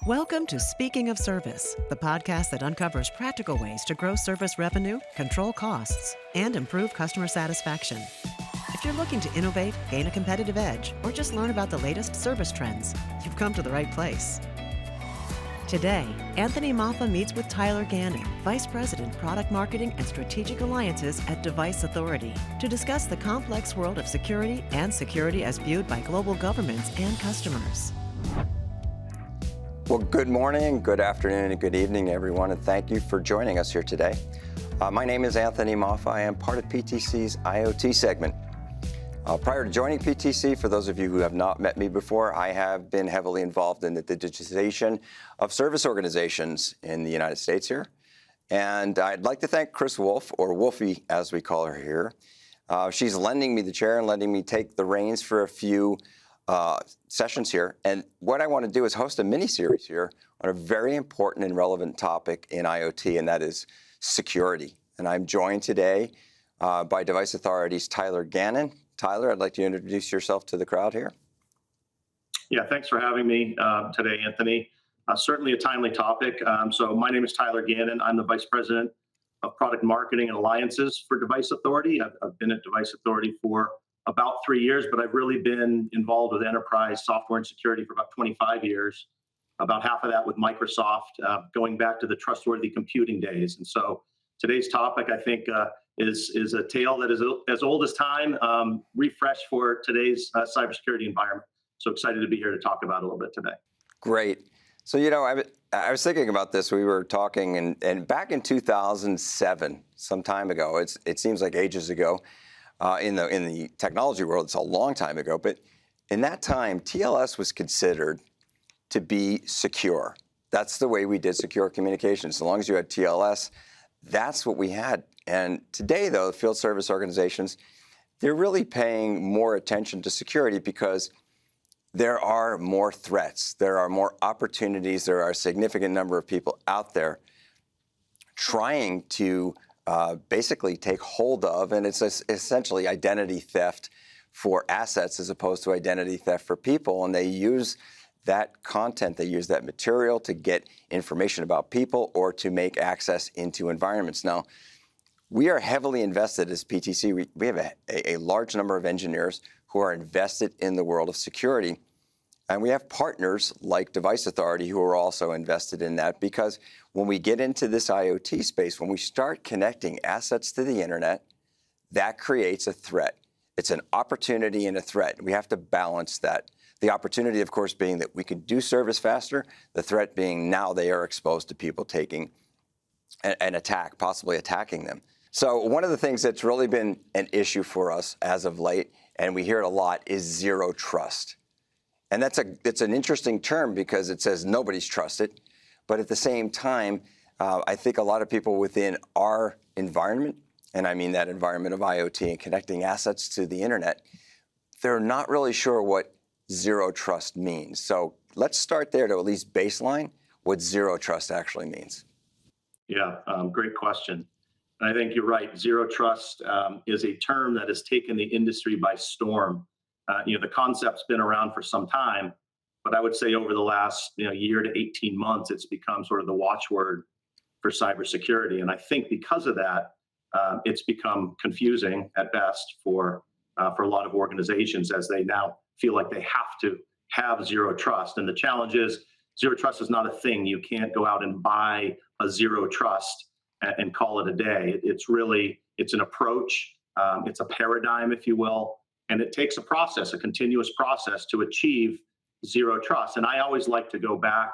Welcome to Speaking of Service, the podcast that uncovers practical ways to grow service revenue, control costs, and improve customer satisfaction. If you're looking to innovate, gain a competitive edge, or just learn about the latest service trends, you've come to the right place. Today, Anthony Maffa meets with Tyler Gannon, Vice President, Product Marketing and Strategic Alliances at Device Authority, to discuss the complex world of security and security as viewed by global governments and customers. Well, good morning, good afternoon, and good evening, everyone, and thank you for joining us here today. My name is Anthony Maffa. I am part of PTC's IoT segment. Prior to joining PTC, for those of you who have not met me before, I have been heavily involved in the digitization of service organizations in the United States here. And I'd like to thank Chris Wolf, or Wolfie as we call her here. She's lending me the chair and letting me take the reins for a few sessions here. And what I want to do is host a mini-series here on a very important and relevant topic in IoT, and that is security. And I'm joined today by Device Authority's Tyler Gannon. Tyler, I'd like you to introduce yourself to the crowd here. Yeah, thanks for having me today, Anthony. Certainly a timely topic. So my name is Tyler Gannon. I'm the Vice President of Product Marketing and Alliances for Device Authority. I've been at Device Authority for about 3 years, but I've really been involved with enterprise software and security for about 25 years, about half of that with Microsoft, going back to the trustworthy computing days. And so today's topic, I think, is a tale that is as old as time, refreshed for today's cybersecurity environment. So excited to be here to talk about it a little bit today. Great. So, you know, I was thinking about this. We were talking, and back in 2007, some time ago, it seems like ages ago, in the technology world, it's a long time ago, but in that time, TLS was considered to be secure. That's the way we did secure communications. As long as you had TLS, that's what we had. And today, though, field service organizations, they're really paying more attention to security because there are more threats. There are more opportunities. There are a significant number of people out there trying to basically take hold of, and it's essentially identity theft for assets as opposed to identity theft for people. And they use that content, they use that material to get information about people or to make access into environments. Now, we are heavily invested as PTC. We have a large number of engineers who are invested in the world of security. And we have partners like Device Authority who are also invested in that, because when we get into this IoT space, when we start connecting assets to the internet, that creates a threat. It's an opportunity and a threat. We have to balance that. The opportunity, of course, being that we can do service faster. The threat being now they are exposed to people taking an attack, possibly attacking them. So one of the things that's really been an issue for us as of late, and we hear it a lot, is zero trust. And it's an interesting term because it says nobody's trusted. But at the same time, I think a lot of people within our environment, and I mean that environment of IoT and connecting assets to the internet, they're not really sure what zero trust means. So let's start there to at least baseline what zero trust actually means. Yeah, great question. And I think you're right. Zero trust is a term that has taken the industry by storm. The concept's been around for some time, but I would say over the last year to 18 months, it's become sort of the watchword for cybersecurity. And I think because of that, it's become confusing at best for a lot of organizations, as they now feel like they have to have zero trust. And the challenge is zero trust is not a thing. You can't go out and buy a zero trust and call it a day. It's an approach. It's a paradigm, if you will. And it takes a process, a continuous process to achieve zero trust. And I always like to go back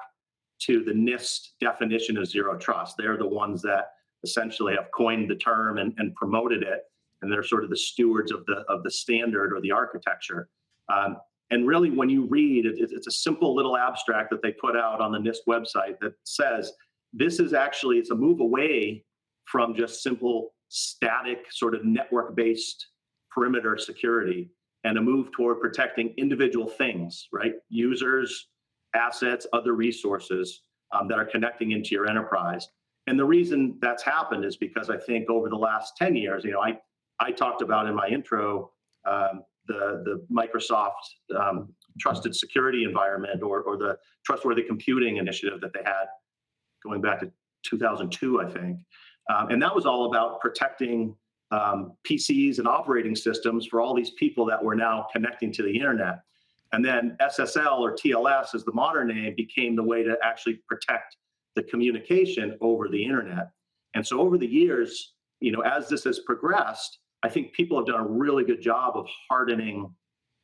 to the NIST definition of zero trust. They're the ones that essentially have coined the term and promoted it. And they're sort of the stewards of the standard or the architecture. And really, when you read it, it's a simple little abstract that they put out on the NIST website that says, it's a move away from just simple static sort of network-based perimeter security and a move toward protecting individual things, right? Users, assets, other resources that are connecting into your enterprise. And the reason that's happened is because I think over the last 10 years, I talked about in my intro the Microsoft trusted security environment or the trustworthy computing initiative that they had going back to 2002, I think. And that was all about protecting PCs and operating systems for all these people that were now connecting to the internet. And then SSL or TLS, as the modern name, became the way to actually protect the communication over the internet. And so over the years, as this has progressed, I think people have done a really good job of hardening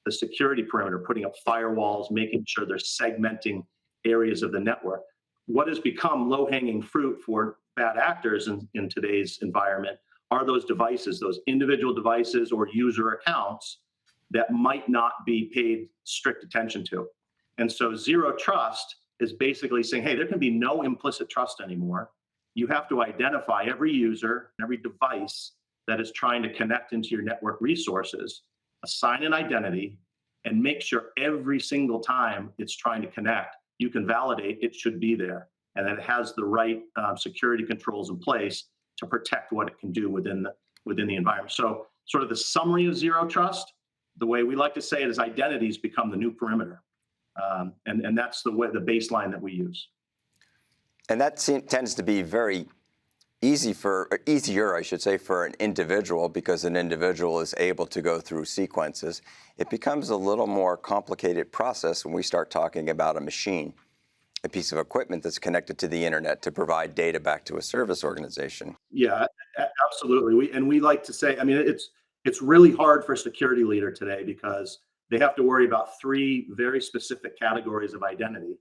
the security perimeter, putting up firewalls, making sure they're segmenting areas of the network. What has become low-hanging fruit for bad actors in today's environment are those devices, those individual devices or user accounts that might not be paid strict attention to. And so zero trust is basically saying, hey, there can be no implicit trust anymore. You have to identify every user, every device that is trying to connect into your network resources, assign an identity, and make sure every single time it's trying to connect, you can validate it should be there and that it has the right security controls in place to protect what it can do within the environment. So sort of the summary of zero trust, the way we like to say it is identities become the new perimeter. And that's the baseline that we use. And that tends to be very easier, I should say, for an individual, because an individual is able to go through sequences. It becomes a little more complicated process when we start talking about a machine, a piece of equipment that's connected to the internet to provide data back to a service organization. Yeah, absolutely. We like to say, I mean, it's really hard for a security leader today because they have to worry about three very specific categories of identity,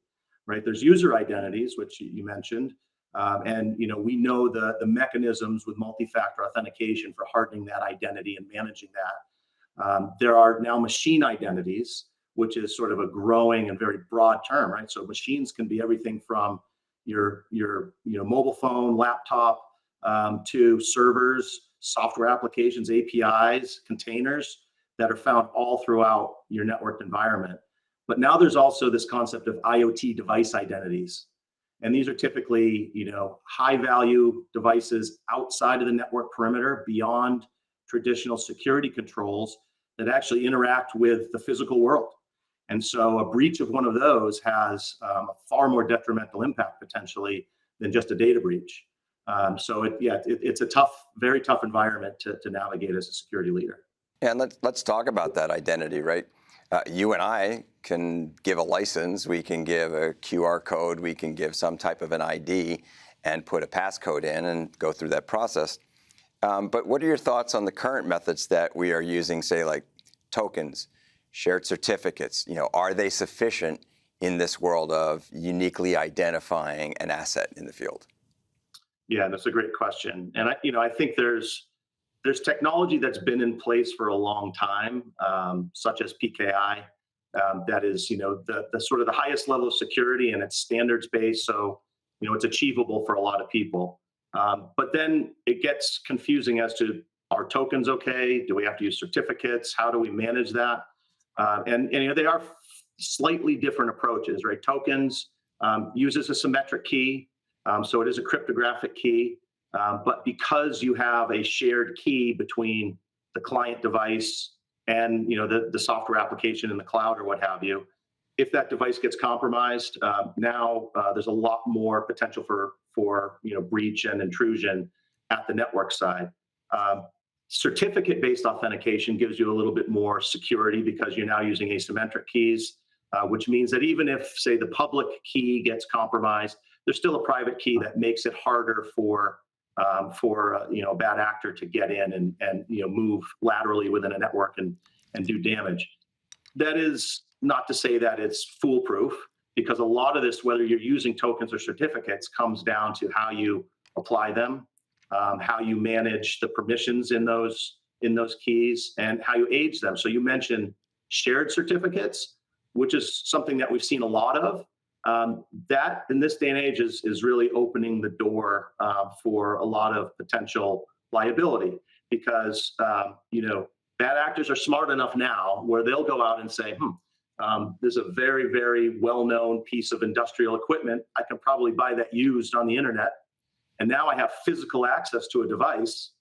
right? There's user identities, which you mentioned. And we know the mechanisms with multi-factor authentication for hardening that identity and managing that. There are now machine identities, which is sort of a growing and very broad term, right? So machines can be everything from your mobile phone, laptop, to servers, software applications, APIs, containers that are found all throughout your networked environment. But now there's also this concept of IoT device identities. And these are typically, high value devices outside of the network perimeter, beyond traditional security controls that actually interact with the physical world. And so a breach of one of those has a far more detrimental impact potentially than just a data breach. So it's a very tough environment to navigate as a security leader. Yeah, and let's talk about that identity, right? You and I can give a license, we can give a QR code, we can give some type of an ID and put a passcode in and go through that process. But what are your thoughts on the current methods that we are using, say like tokens, shared certificates? Are they sufficient in this world of uniquely identifying an asset in the field? Yeah, that's a great question. And I think there's technology that's been in place for a long time, such as PKI, that is, the sort of the highest level of security, and it's standards based, so it's achievable for a lot of people. But then it gets confusing as to, are tokens okay? Do we have to use certificates? How do we manage that? And they are slightly different approaches, right? Tokens uses a symmetric key, so it is a cryptographic key. But because you have a shared key between the client device and the software application in the cloud or what have you, if that device gets compromised, now there's a lot more potential for breach and intrusion at the network side. Certificate-based authentication gives you a little bit more security because you're now using asymmetric keys, which means that even if, say, the public key gets compromised, there's still a private key that makes it harder for a bad actor to get in and move laterally within a network and do damage. That is not to say that it's foolproof, because a lot of this, whether you're using tokens or certificates, comes down to how you apply them, how you manage the permissions in those keys, and how you age them. So you mentioned shared certificates, which is something that we've seen a lot of. That in this day and age is really opening the door for a lot of potential liability, because bad actors are smart enough now where they'll go out and say, there's a very, very well-known piece of industrial equipment. I can probably buy that used on the internet, and now I have physical access to a device.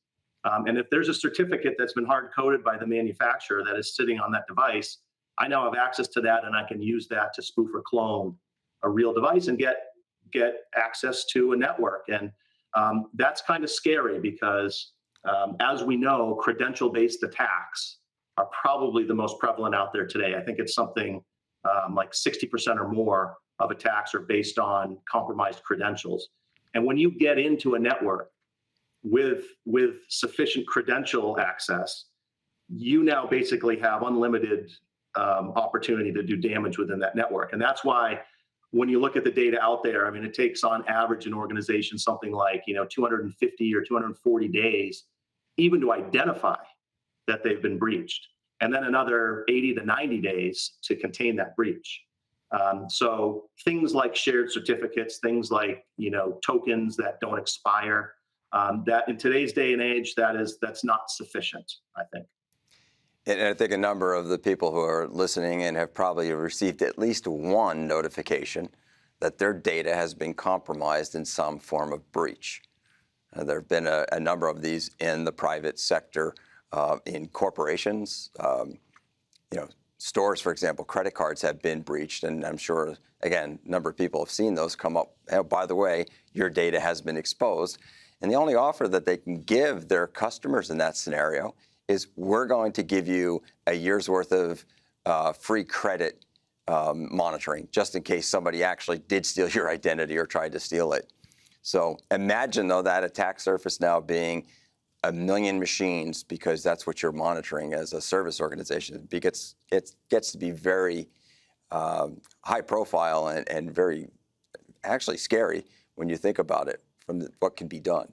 And if there's a certificate that's been hard-coded by the manufacturer that is sitting on that device, I now have access to that, and I can use that to spoof or clone a real device and get access to a network. And that's kind of scary because, as we know, credential-based attacks are probably the most prevalent out there today. I think it's something like 60% or more of attacks are based on compromised credentials. And when you get into a network with sufficient credential access, you now basically have unlimited opportunity to do damage within that network. And that's why when you look at the data out there, I mean, it takes on average an organization something like 250 or 240 days even to identify that they've been breached, and then another 80 to 90 days to contain that breach. So things like shared certificates, things like tokens that don't expire, that in today's day and age, that's not sufficient, I think. And I think a number of the people who are listening in have probably received at least one notification that their data has been compromised in some form of breach. There have been a number of these in the private sector, in corporations. Stores, for example, credit cards have been breached, and I'm sure, again, a number of people have seen those come up. Oh, by the way, your data has been exposed. And the only offer that they can give their customers in that scenario is, we're going to give you a year's worth of free credit monitoring, just in case somebody actually did steal your identity or tried to steal it. So imagine, though, that attack surface now being 1 million machines, because that's what you're monitoring as a service organization. It gets to be very high profile and very actually scary when you think about it from what can be done.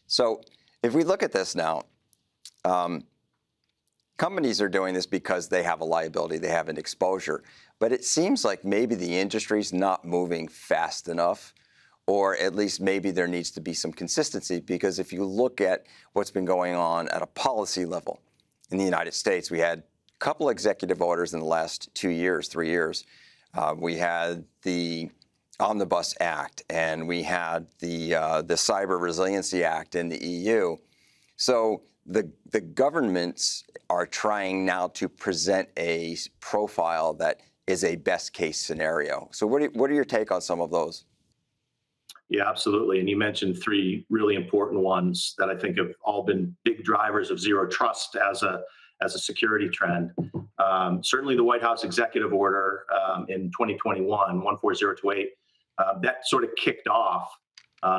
So if we look at this now, companies are doing this because they have a liability, they have an exposure, but it seems like maybe the industry's not moving fast enough, or at least maybe there needs to be some consistency, because if you look at what's been going on at a policy level in the United States, we had a couple executive orders in the last 2 years, 3 years. We had the Omnibus Act, and we had the Cyber Resiliency Act in the EU. So the governments are trying now to present a profile that is a best case scenario. So what are your take on some of those? Yeah, absolutely. And you mentioned 3 really important ones that I think have all been big drivers of zero trust as a security trend. Certainly the White House executive order in 2021, 14028, that sort of kicked off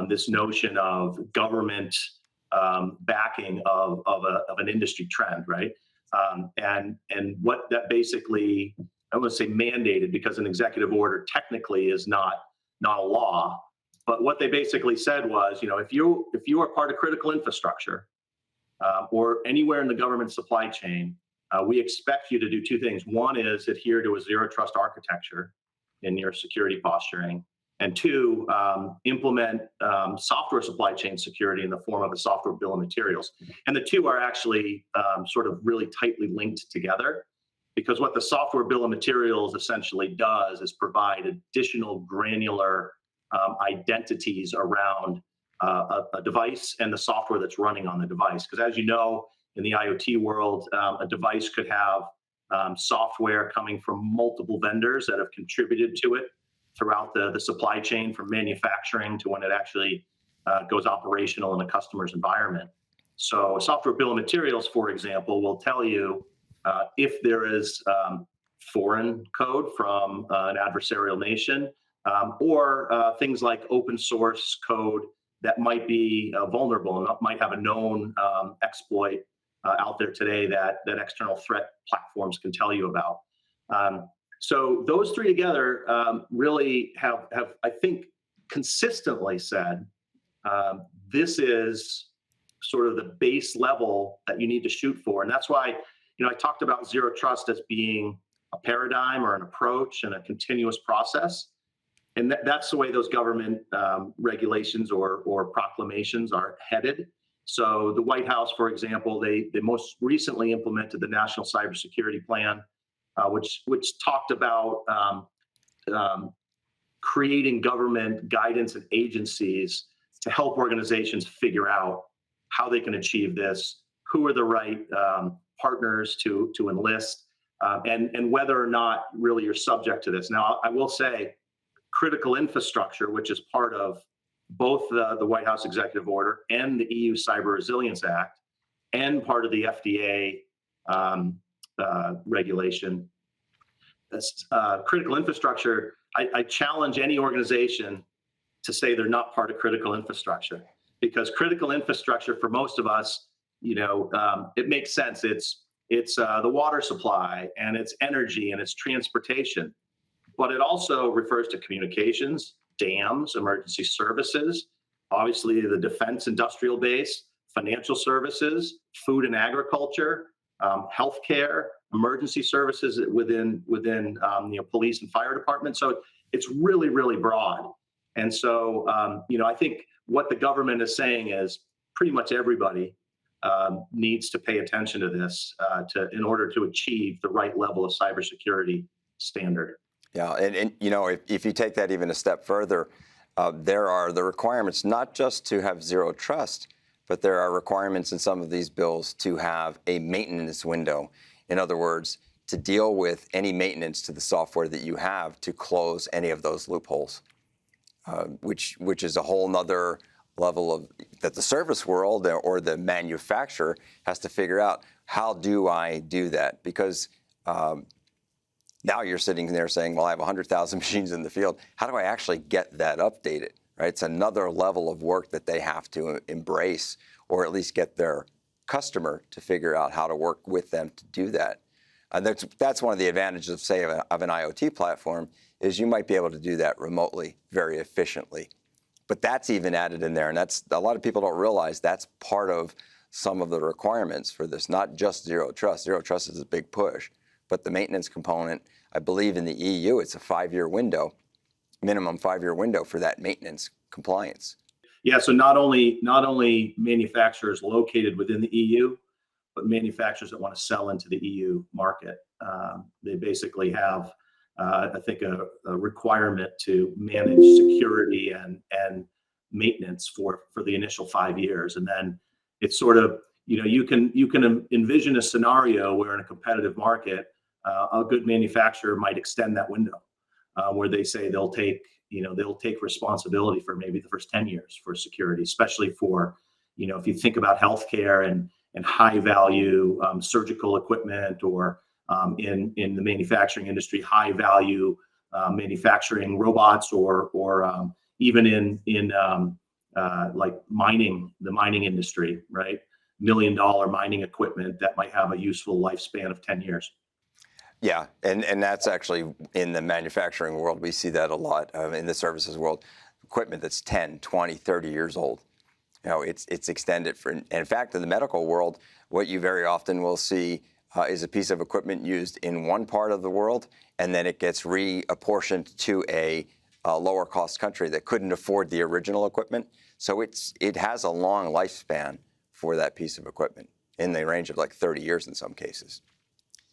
this notion of government backing of an industry trend, right? And what that basically, I want to say mandated, because an executive order technically is not a law. But what they basically said was, if you are part of critical infrastructure or anywhere in the government supply chain, we expect you to do 2 things. One is adhere to a zero trust architecture in your security posturing, and 2, implement software supply chain security in the form of a software bill of materials. And the 2 are actually sort of really tightly linked together, because what the software bill of materials essentially does is provide additional granular identities around a device and the software that's running on the device. Because as you know, in the IoT world, a device could have software coming from multiple vendors that have contributed to it throughout the supply chain, from manufacturing to when it actually goes operational in a customer's environment. So a software bill of materials, for example, will tell you if there is foreign code from an adversarial nation, or things like open source code that might be vulnerable and might have a known exploit out there today that external threat platforms can tell you about. So those 3 together really have, I think, consistently said this is sort of the base level that you need to shoot for. And that's why, I talked about zero trust as being a paradigm or an approach and a continuous process. And that's the way those government regulations or proclamations are headed. So the White House, for example, they most recently implemented the National Cybersecurity Plan, which talked about creating government guidance and agencies to help organizations figure out how they can achieve this, who are the right partners to enlist, and whether or not really you're subject to this. Now, I will say critical infrastructure, which is part of both the White House executive order and the EU Cyber Resilience Act, and part of the FDA regulation. Critical infrastructure, I challenge any organization to say they're not part of critical infrastructure, because critical infrastructure for most of us, it makes sense. It's the water supply, and it's energy, and it's transportation, but it also refers to communications, dams, emergency services, obviously the defense industrial base, financial services, food and agriculture, healthcare, emergency services within police and fire departments. So it's really, really broad. And so I think what the government is saying is pretty much everybody needs to pay attention to this in order to achieve the right level of cybersecurity standard. Yeah, and if you take that even a step further, there are the requirements not just to have zero trust, but there are requirements in some of these bills to have a maintenance window. In other words, to deal with any maintenance to the software that you have to close any of those loopholes, which is a whole nother level of that the service world or the manufacturer has to figure out. How do I do that? Because now you're sitting there saying, well, I have 100,000 machines in the field. How do I actually get that updated? Right? It's another level of work that they have to embrace, or at least get their customer to figure out how to work with them to do that. And that's one of the advantages of, say, of an IoT platform, is you might be able to do that remotely very efficiently. But that's even added in there, and that's a lot of people don't realize that's part of some of the requirements for this, not just zero trust. Zero trust is a big push, but the maintenance component, I believe in the EU, it's a 5-year window, minimum 5-year window for that maintenance compliance. Yeah, so not only manufacturers located within the EU, but manufacturers that want to sell into the EU market. They basically have, I think, a requirement to manage security and maintenance for the initial 5 years, and then it's sort of, you can envision a scenario where in a competitive market, a good manufacturer might extend that window, where they say they'll take responsibility for maybe the first 10 years for security, especially for, if you think about healthcare and high value surgical equipment, or in the manufacturing industry, high value manufacturing robots, or even in like the mining industry, right? $1 million mining equipment that might have a useful lifespan of 10 years. Yeah, and that's actually in the manufacturing world, we see that a lot. In the services world, equipment that's 10, 20, 30 years old. It's extended for, and in fact, in the medical world, what you very often will see is a piece of equipment used in one part of the world, and then it gets reapportioned to a lower cost country that couldn't afford the original equipment. So it has a long lifespan for that piece of equipment, in the range of like 30 years in some cases.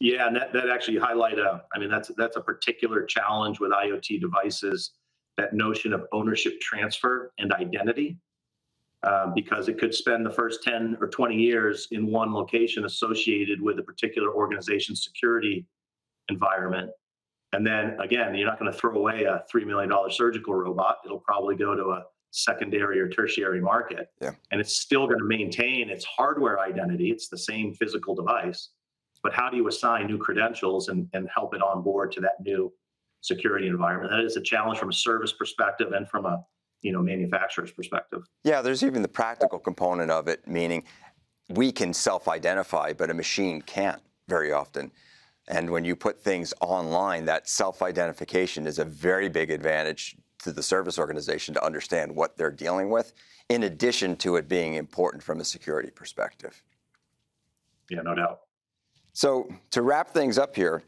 Yeah, and that actually that's a particular challenge with IoT devices, that notion of ownership transfer and identity, because it could spend the first 10 or 20 years in one location associated with a particular organization's security environment. And then again, you're not going to throw away a $3 million surgical robot. It'll probably go to a secondary or tertiary market. Yeah. And it's still going to maintain its hardware identity. It's the same physical device. But how do you assign new credentials and help it on board to that new security environment? That is a challenge from a service perspective and from a manufacturer's perspective. Yeah, there's even the practical component of it, meaning we can self-identify, but a machine can't very often. And when you put things online, that self-identification is a very big advantage to the service organization to understand what they're dealing with, in addition to it being important from a security perspective. Yeah, no doubt. So to wrap things up here,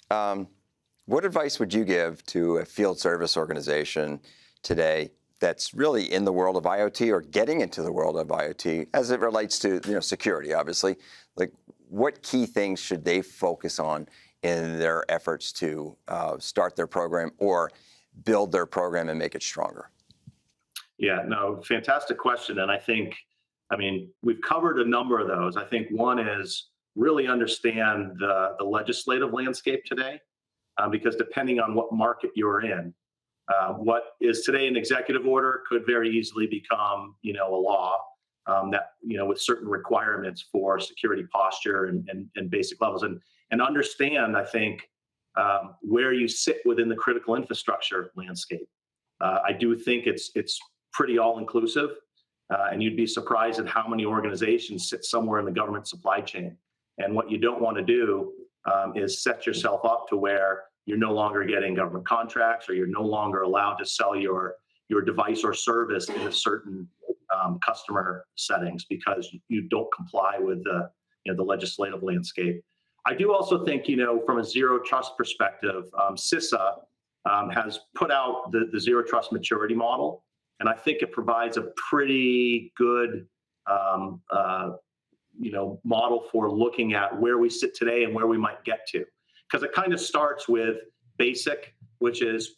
what advice would you give to a field service organization today that's really in the world of IoT, or getting into the world of IoT as it relates to security, obviously? Like, what key things should they focus on in their efforts to start their program or build their program and make it stronger? Yeah, no, fantastic question. And I think, we've covered a number of those. I think one is really understand the legislative landscape today, because depending on what market you're in, what is today an executive order could very easily become, a law, that, with certain requirements for security posture and basic levels, and understand, I think, where you sit within the critical infrastructure landscape. I do think it's pretty all inclusive, and you'd be surprised at how many organizations sit somewhere in the government supply chain. And what you don't want to do is set yourself up to where you're no longer getting government contracts, or you're no longer allowed to sell your device or service in a certain customer settings because you don't comply with the legislative landscape. I do also think, from a zero trust perspective, CISA has put out the zero trust maturity model, and I think it provides a pretty good model for looking at where we sit today and where we might get to. Because it kind of starts with basic, which is,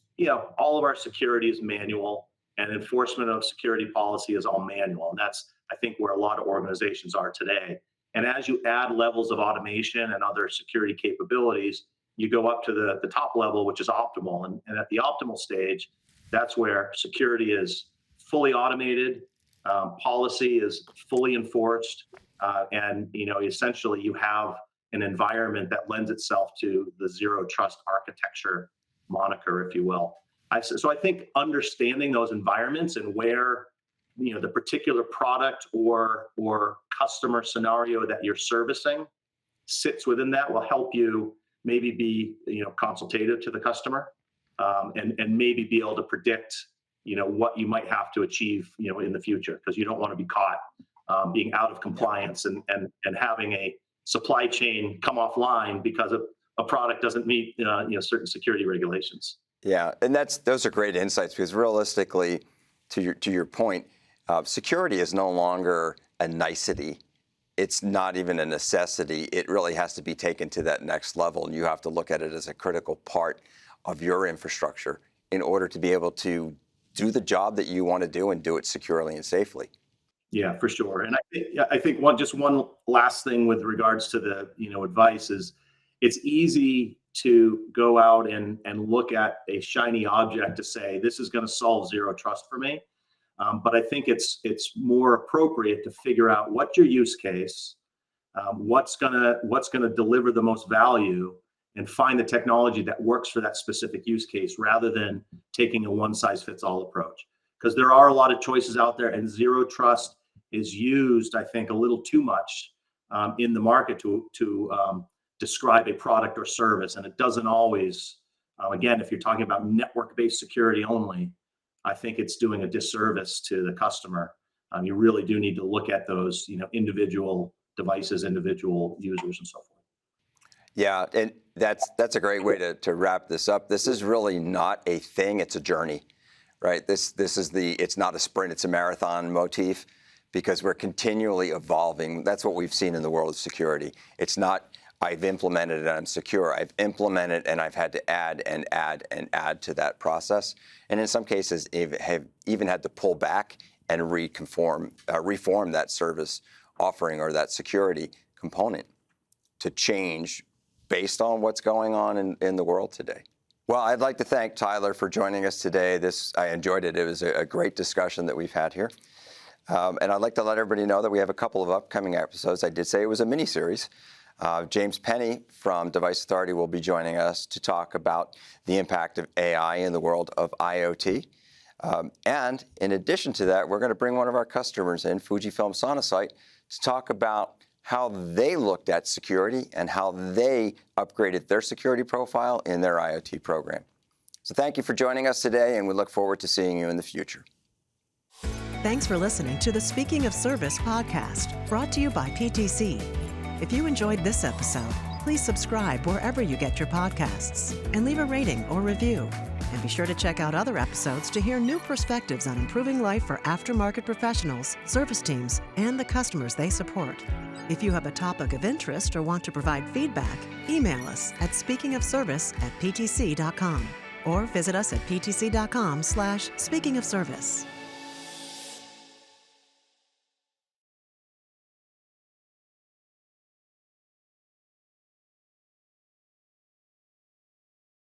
all of our security is manual, and enforcement of security policy is all manual. And that's, I think, where a lot of organizations are today. And as you add levels of automation and other security capabilities, you go up to the top level, which is optimal. And at the optimal stage, that's where security is fully automated, policy is fully enforced, and essentially you have an environment that lends itself to the zero trust architecture moniker, if you will. So I think understanding those environments and where the particular product or customer scenario that you're servicing sits within that will help you maybe be consultative to the customer, and maybe be able to predict what you might have to achieve in the future, because you don't want to be caught being out of compliance and having a supply chain come offline because a product doesn't meet certain security regulations. Yeah, and those are great insights, because realistically, to your point, security is no longer a nicety. It's not even a necessity. It really has to be taken to that next level, and you have to look at it as a critical part of your infrastructure in order to be able to do the job that you want to do and do it securely and safely. Yeah, for sure. And I think one last thing with regards to the advice is, it's easy to go out and look at a shiny object to say this is going to solve zero trust for me. But I think it's more appropriate to figure out what's your use case, what's gonna deliver the most value, and find the technology that works for that specific use case, rather than taking a one-size-fits-all approach. Because there are a lot of choices out there, and zero trust is used, I think, a little too much in the market to describe a product or service, and it doesn't always. Again, if you're talking about network-based security only, I think it's doing a disservice to the customer. You really do need to look at those, individual devices, individual users, and so forth. Yeah, and that's a great way to wrap this up. This is really not a thing; it's a journey, right? This is it's not a sprint; it's a marathon motif, because we're continually evolving. That's what we've seen in the world of security. It's not, I've implemented and I'm secure. I've implemented and I've had to add and add and add to that process. And in some cases, have even had to pull back and reform that service offering or that security component to change based on what's going on in the world today. Well, I'd like to thank Tyler for joining us today. I enjoyed it. It was a great discussion that we've had here. And I'd like to let everybody know that we have a couple of upcoming episodes. I did say it was a mini-series. James Penny from Device Authority will be joining us to talk about the impact of AI in the world of IoT. And in addition to that, we're going to bring one of our customers in, Fujifilm Sonosite, to talk about how they looked at security and how they upgraded their security profile in their IoT program. So thank you for joining us today, and we look forward to seeing you in the future. Thanks for listening to the Speaking of Service podcast, brought to you by PTC. If you enjoyed this episode, please subscribe wherever you get your podcasts and leave a rating or review. And be sure to check out other episodes to hear new perspectives on improving life for aftermarket professionals, service teams, and the customers they support. If you have a topic of interest or want to provide feedback, email us at speakingofservice@ptc.com or visit us at ptc.com/speakingofservice.